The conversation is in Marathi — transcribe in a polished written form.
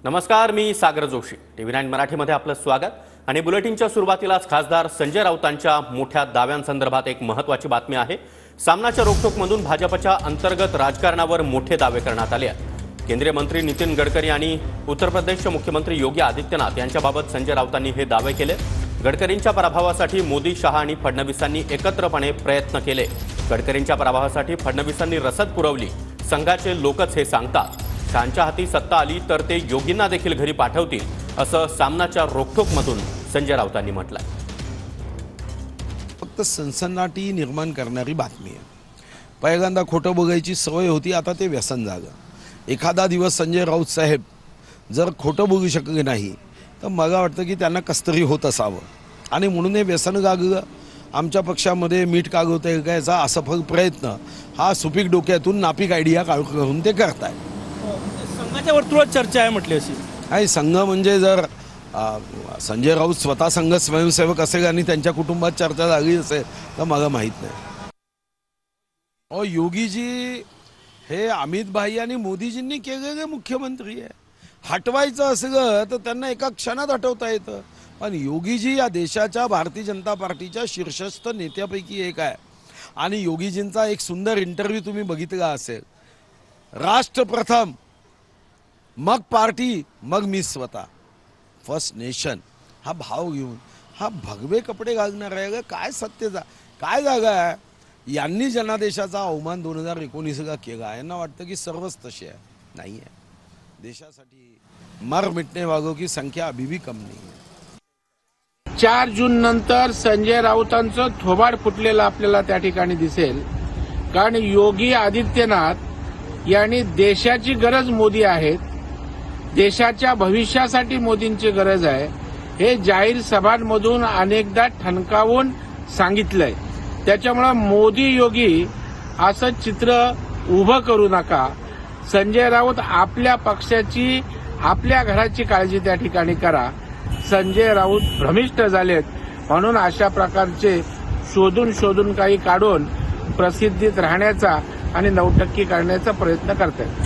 नमस्कार, मी सागर जोशी. TV9 मराठीमध्ये आपलं स्वागत. आणि बुलेटिनच्या सुरुवातीलाच खासदार संजय राऊतांच्या मोठ्या दाव्यांसंदर्भात एक महत्त्वाची बातमी आहे. सामनाच्या रोखठोकमधून भाजपच्या अंतर्गत राजकारणावर मोठे दावे करण्यात आले आहेत. केंद्रीय मंत्री नितीन गडकरी आणि उत्तर प्रदेशचे मुख्यमंत्री योगी आदित्यनाथ यांच्याबाबत संजय राऊतांनी हे दावे केले. गडकरींच्या पराभवासाठी मोदी, शहा आणि फडणवीसांनी एकत्रपणे प्रयत्न केले. गडकरींच्या पराभवासाठी फडणवीसांनी रसद पुरवली. संघाचे लोकच हे सांगतात. शहांच्या हाती सत्ता आली तर ते योगींना देखील घरी पाठवतील, असं सामनाच्या रोखठोकमधून संजय राऊतांनी म्हटलंय. फक्त सनसनाटी निर्माण करणारी बातमी आहे. पहिल्यांदा खोटं बघायची सवय होती, आता ते व्यसन झालं. एखादा दिवस संजय राऊत साहेब जर खोटं बघू शकले नाही तर मला वाटतं की त्यांना कसतरी होत असावं आणि म्हणून हे व्यसन गागलं. आमच्या पक्षामध्ये मीठ कागवता येईल का याचा असफल प्रयत्न हा सुपीक डोक्यातून नापीक आयडिया करून ते करताय. संघाच्या वर्तुळात चर्चा आहे म्हटली अशी. आणि संघ म्हणजे जर संजय राऊत स्वतः संघ स्वयंसेवक असेल आणि त्यांच्या कुटुंबात चर्चा झाली असेल तर मला माहीत नाही. योगीजी हे अमित भाई आणि मोदीजींनी केलेले मुख्यमंत्री आहे. हटवायचं असलं तर त्यांना एका क्षणात हटवता येतं. पण योगीजी या देशाच्या भारतीय जनता पार्टीच्या शीर्षस्थ नेत्यापैकी एक आहे. आणि योगीजींचा एक सुंदर इंटरव्ह्यू तुम्ही बघितला असेल. राष्ट्र प्रथम, मग पार्टी, मग मी स्वतः, फर्स्ट नेशन हा भाव घेऊन हा भगवे कपडे घालणार आहे. काय सत्तेचा काय जागा आहे. यांनी जनादेशाचा अवमान 2019 केला. यांना वाटतं की सर्वच तसे आहे. नाही आहे. देशासाठी मर मिटने वालों की संख्या अभी भी कम नहीं है. 4 जून नंतर संजय राऊतांचं थोबाड फुटलेलं आपल्याला त्या ठिकाणी दिसेल. कारण योगी आदित्यनाथ यांनी देशाची गरज मोदी आहेत, देशाच्या भविष्यासाठी मोदींची गरज आहे हे जाहीर सभांमधून अनेकदा ठणकावून सांगितलंय. त्याच्यामुळे मोदी योगी असं चित्र उभं करू नका. संजय राऊत आपल्या पक्षाची, आपल्या घराची काळजी त्या ठिकाणी करा. संजय राऊत भ्रमिष्ट झालेत म्हणून अशा प्रकारचे शोधून काही काढून प्रसिद्धीत राहण्याचा आणि नौटक्की करण्याचा प्रयत्न करतात.